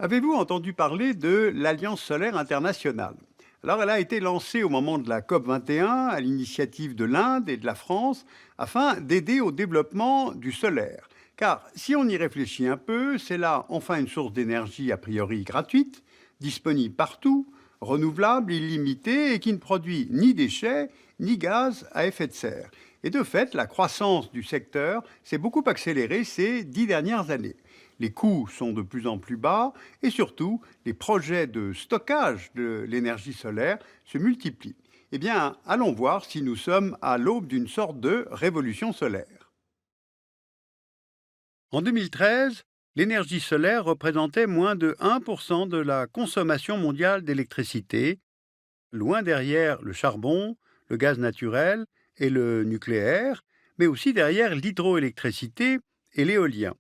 Avez-vous entendu parler de l'Alliance solaire internationale? Alors, elle a été lancée au moment de la COP 21 à l'initiative de l'Inde et de la France afin d'aider au développement du solaire. Car si on y réfléchit un peu, c'est là enfin une source d'énergie a priori gratuite, disponible partout, renouvelable, illimitée et qui ne produit ni déchets ni gaz à effet de serre. Et de fait, la croissance du secteur s'est beaucoup accélérée ces 10 dernières années. Les coûts sont de plus en plus bas et surtout, les projets de stockage de l'énergie solaire se multiplient. Eh bien, allons voir si nous sommes à l'aube d'une sorte de révolution solaire. En 2013, l'énergie solaire représentait moins de 1% de la consommation mondiale d'électricité, loin derrière le charbon, le gaz naturel et le nucléaire, mais aussi derrière l'hydroélectricité et l'éolien.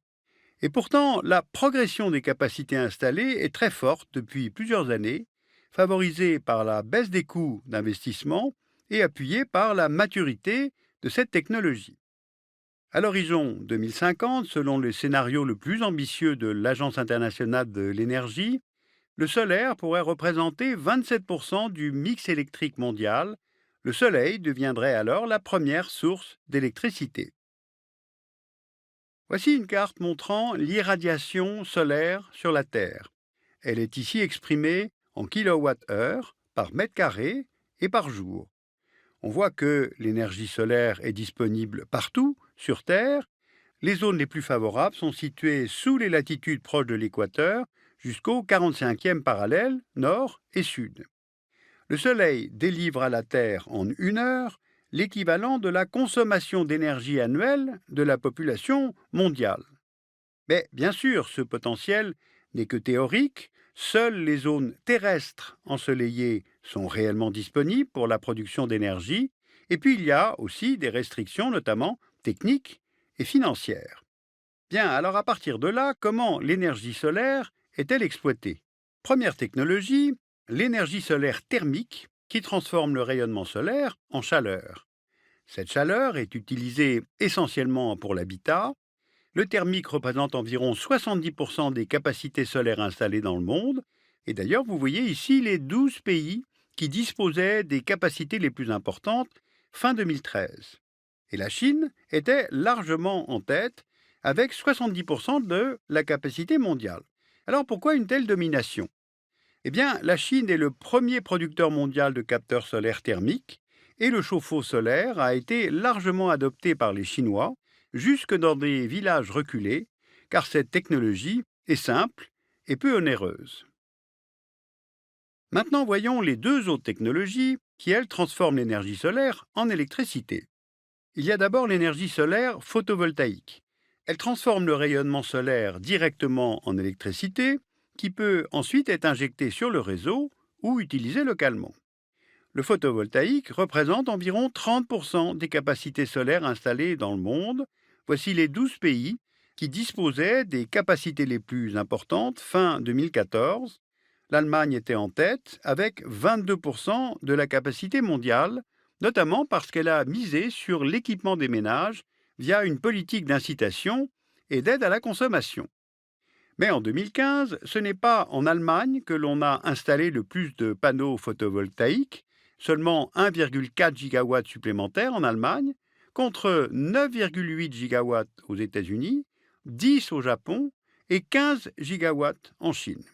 Et pourtant, la progression des capacités installées est très forte depuis plusieurs années, favorisée par la baisse des coûts d'investissement et appuyée par la maturité de cette technologie. À l'horizon 2050, selon le scénario le plus ambitieux de l'Agence internationale de l'énergie, le solaire pourrait représenter 27% du mix électrique mondial. Le soleil deviendrait alors la première source d'électricité. Voici une carte montrant l'irradiation solaire sur la Terre. Elle est ici exprimée en kilowattheure par mètre carré et par jour. On voit que l'énergie solaire est disponible partout sur Terre. Les zones les plus favorables sont situées sous les latitudes proches de l'équateur jusqu'au 45e parallèle nord et sud. Le Soleil délivre à la Terre en 1 heure l'équivalent de la consommation d'énergie annuelle de la population mondiale. Mais bien sûr, ce potentiel n'est que théorique. Seules les zones terrestres ensoleillées sont réellement disponibles pour la production d'énergie. Et puis il y a aussi des restrictions, notamment techniques et financières. Bien, alors à partir de là, comment l'énergie solaire est-elle exploitée? Première technologie, l'énergie solaire thermique qui transforme le rayonnement solaire en chaleur. Cette chaleur est utilisée essentiellement pour l'habitat. Le thermique représente environ 70% des capacités solaires installées dans le monde. Et d'ailleurs, vous voyez ici les 12 pays qui disposaient des capacités les plus importantes fin 2013. Et la Chine était largement en tête avec 70% de la capacité mondiale. Alors pourquoi une telle domination? Eh bien, la Chine est le premier producteur mondial de capteurs solaires thermiques et le chauffe-eau solaire a été largement adopté par les Chinois, jusque dans des villages reculés, car cette technologie est simple et peu onéreuse. Maintenant, voyons les deux autres technologies qui, elles, transforment l'énergie solaire en électricité. Il y a d'abord l'énergie solaire photovoltaïque. Elle transforme le rayonnement solaire directement en électricité, qui peut ensuite être injectée sur le réseau ou utilisée localement. Le photovoltaïque représente environ 30% des capacités solaires installées dans le monde. Voici les 12 pays qui disposaient des capacités les plus importantes fin 2014. L'Allemagne était en tête avec 22% de la capacité mondiale, notamment parce qu'elle a misé sur l'équipement des ménages via une politique d'incitation et d'aide à la consommation. Mais en 2015, ce n'est pas en Allemagne que l'on a installé le plus de panneaux photovoltaïques, seulement 1,4 gigawatts supplémentaires en Allemagne, contre 9,8 gigawatts aux États-Unis, 10 au Japon et 15 gigawatts en Chine.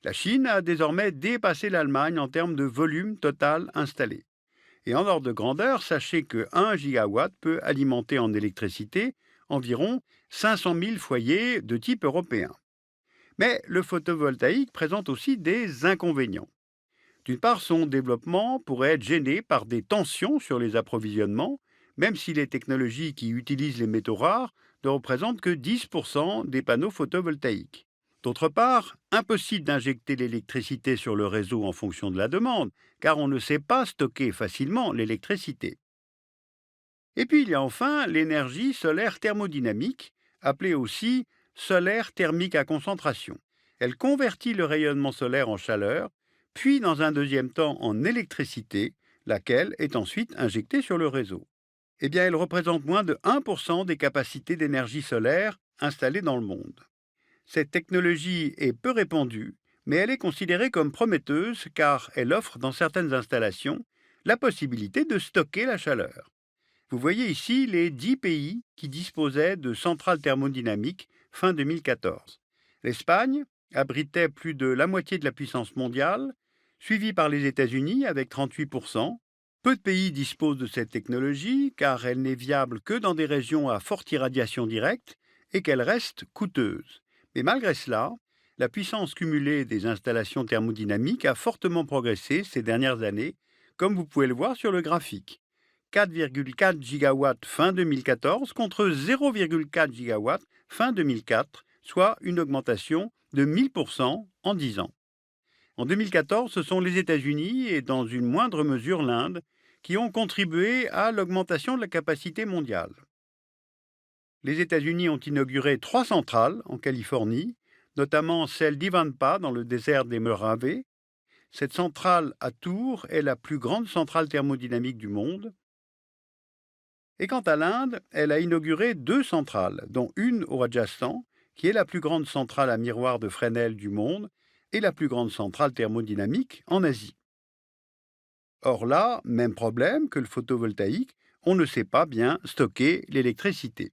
La Chine a désormais dépassé l'Allemagne en termes de volume total installé. Et en ordre de grandeur, sachez que 1 gigawatt peut alimenter en électricité environ 500 000 foyers de type européen. Mais le photovoltaïque présente aussi des inconvénients. D'une part, son développement pourrait être gêné par des tensions sur les approvisionnements, même si les technologies qui utilisent les métaux rares ne représentent que 10% des panneaux photovoltaïques. D'autre part, impossible d'injecter l'électricité sur le réseau en fonction de la demande, car on ne sait pas stocker facilement l'électricité. Et puis il y a enfin l'énergie solaire thermodynamique, appelée aussi solaire thermique à concentration. Elle convertit le rayonnement solaire en chaleur, puis dans un deuxième temps en électricité, laquelle est ensuite injectée sur le réseau. Eh bien, elle représente moins de 1% des capacités d'énergie solaire installées dans le monde. Cette technologie est peu répandue, mais elle est considérée comme prometteuse car elle offre dans certaines installations la possibilité de stocker la chaleur. Vous voyez ici les 10 pays qui disposaient de centrales thermodynamiques fin 2014. L'Espagne abritait plus de la moitié de la puissance mondiale, suivie par les États-Unis avec 38%. Peu de pays disposent de cette technologie car elle n'est viable que dans des régions à forte irradiation directe et qu'elle reste coûteuse. Mais malgré cela, la puissance cumulée des installations thermodynamiques a fortement progressé ces dernières années, comme vous pouvez le voir sur le graphique. 4,4 gigawatts fin 2014 contre 0,4 gigawatts fin 2004, soit une augmentation de 1000% en 10 ans. En 2014, ce sont les États-Unis et dans une moindre mesure l'Inde qui ont contribué à l'augmentation de la capacité mondiale. Les États-Unis ont inauguré 3 centrales en Californie, notamment celle d'Ivanpah dans le désert des Mojaves. Cette centrale à Tours est la plus grande centrale thermodynamique du monde. Et quant à l'Inde, elle a inauguré 2 centrales, dont une au Rajasthan, qui est la plus grande centrale à miroir de Fresnel du monde et la plus grande centrale thermodynamique en Asie. Or là, même problème que le photovoltaïque, on ne sait pas bien stocker l'électricité.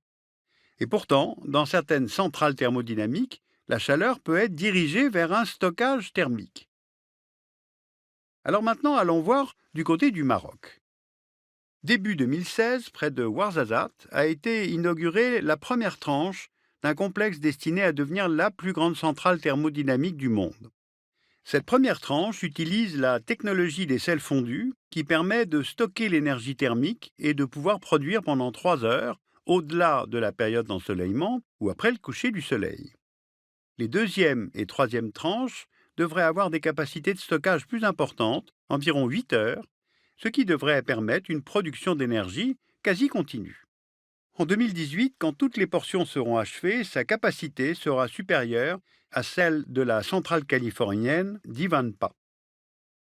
Et pourtant, dans certaines centrales thermodynamiques, la chaleur peut être dirigée vers un stockage thermique. Alors maintenant, allons voir du côté du Maroc. Début 2016, près de Ouarzazate, a été inaugurée la première tranche d'un complexe destiné à devenir la plus grande centrale thermodynamique du monde. Cette première tranche utilise la technologie des sels fondus qui permet de stocker l'énergie thermique et de pouvoir produire pendant 3 heures, au-delà de la période d'ensoleillement ou après le coucher du soleil. Les deuxième et troisième tranches devraient avoir des capacités de stockage plus importantes, environ 8 heures, ce qui devrait permettre une production d'énergie quasi continue. En 2018, quand toutes les portions seront achevées, sa capacité sera supérieure à celle de la centrale californienne d'Ivanpah.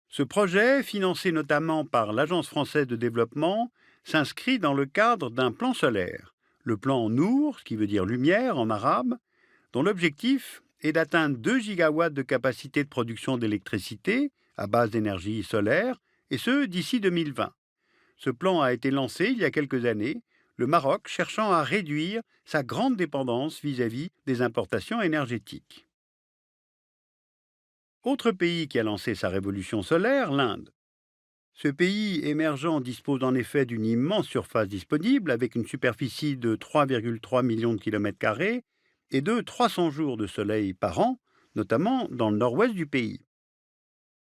Ce projet, financé notamment par l'Agence française de développement, s'inscrit dans le cadre d'un plan solaire, le plan Nour, ce qui veut dire lumière en arabe, dont l'objectif est d'atteindre 2 gigawatts de capacité de production d'électricité à base d'énergie solaire, et ce d'ici 2020. Ce plan a été lancé il y a quelques années, le Maroc cherchant à réduire sa grande dépendance vis-à-vis des importations énergétiques. Autre pays qui a lancé sa révolution solaire, l'Inde. Ce pays émergent dispose en effet d'une immense surface disponible avec une superficie de 3,3 millions de kilomètres carrés et de 300 jours de soleil par an, notamment dans le nord-ouest du pays.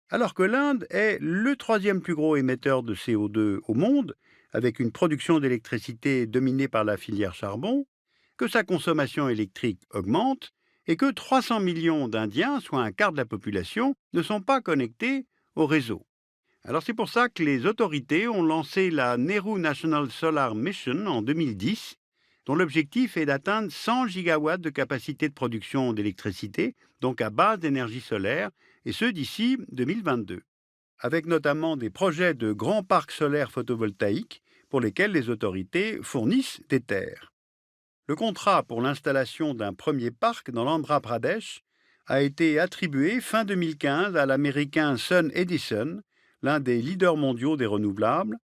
Alors que l'Inde est le troisième plus gros émetteur de CO2 au monde, avec une production d'électricité dominée par la filière charbon, que sa consommation électrique augmente et que 300 millions d'Indiens, soit un quart de la population, ne sont pas connectés au réseau. Alors c'est pour ça que les autorités ont lancé la Nehru National Solar Mission en 2010, dont l'objectif est d'atteindre 100 gigawatts de capacité de production d'électricité, donc à base d'énergie solaire, et ce d'ici 2022, avec notamment des projets de grands parcs solaires photovoltaïques pour lesquels les autorités fournissent des terres. Le contrat pour l'installation d'un premier parc dans l'Andhra Pradesh a été attribué fin 2015 à l'américain Sun Edison, l'un des leaders mondiaux des renouvelables.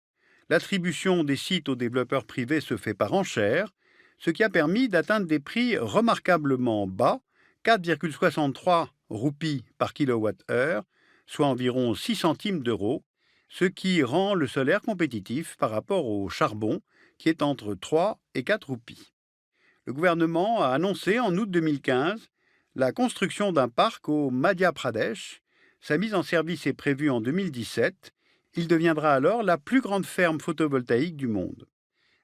L'attribution des sites aux développeurs privés se fait par enchère, ce qui a permis d'atteindre des prix remarquablement bas, 4,63 roupies par kilowatt-heure, soit environ 6 centimes d'euros, ce qui rend le solaire compétitif par rapport au charbon, qui est entre 3 et 4 roupies. Le gouvernement a annoncé en août 2015 la construction d'un parc au Madhya Pradesh. Sa mise en service est prévue en 2017. Il deviendra alors la plus grande ferme photovoltaïque du monde.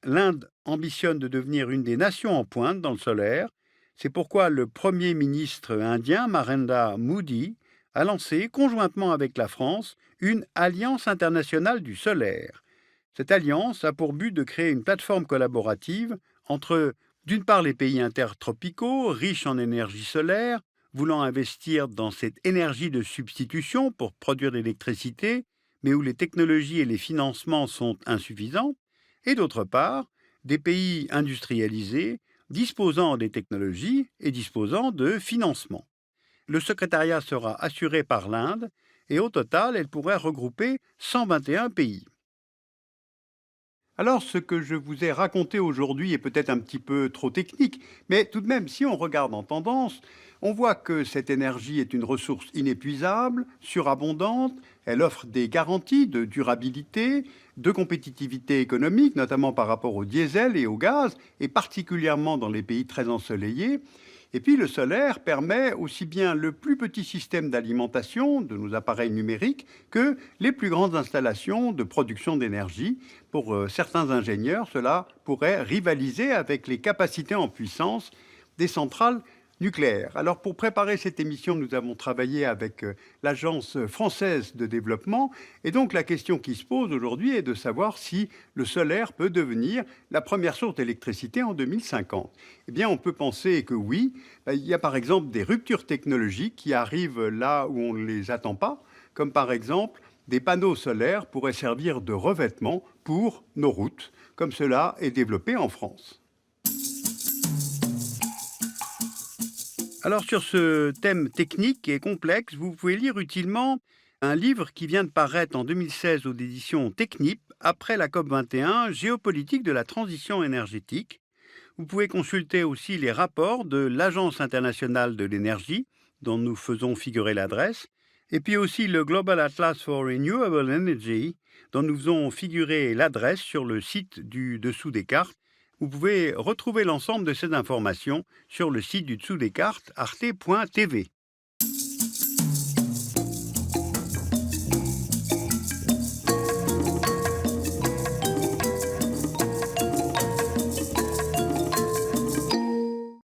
L'Inde ambitionne de devenir une des nations en pointe dans le solaire. C'est pourquoi le Premier ministre indien, Narendra Modi, a lancé, conjointement avec la France, une Alliance internationale du solaire. Cette alliance a pour but de créer une plateforme collaborative entre, d'une part, les pays intertropicaux, riches en énergie solaire, voulant investir dans cette énergie de substitution pour produire de l'électricité, mais où les technologies et les financements sont insuffisants, et d'autre part, des pays industrialisés, disposant des technologies et disposant de financement. Le secrétariat sera assuré par l'Inde et au total, elle pourrait regrouper 121 pays. Alors, ce que je vous ai raconté aujourd'hui est peut-être un petit peu trop technique, mais tout de même, si on regarde en tendance, on voit que cette énergie est une ressource inépuisable, surabondante, elle offre des garanties de durabilité, de compétitivité économique, notamment par rapport au diesel et au gaz, et particulièrement dans les pays très ensoleillés. Et puis le solaire permet aussi bien le plus petit système d'alimentation de nos appareils numériques que les plus grandes installations de production d'énergie. Pour certains ingénieurs, cela pourrait rivaliser avec les capacités en puissance des centrales nucléaires. Alors pour préparer cette émission, nous avons travaillé avec l'Agence française de développement et donc la question qui se pose aujourd'hui est de savoir si le solaire peut devenir la première source d'électricité en 2050. Eh bien, on peut penser que oui. Il y a par exemple des ruptures technologiques qui arrivent là où on ne les attend pas, comme par exemple des panneaux solaires pourraient servir de revêtement pour nos routes, comme cela est développé en France. Alors sur ce thème technique et complexe, vous pouvez lire utilement un livre qui vient de paraître en 2016 aux éditions Technip, après la COP21, Géopolitique de la transition énergétique. Vous pouvez consulter aussi les rapports de l'Agence internationale de l'énergie, dont nous faisons figurer l'adresse, et puis aussi le Global Atlas for Renewable Energy, dont nous faisons figurer l'adresse sur le site du dessous des cartes. Vous pouvez retrouver l'ensemble de ces informations sur le site du dessous des cartes arte.tv.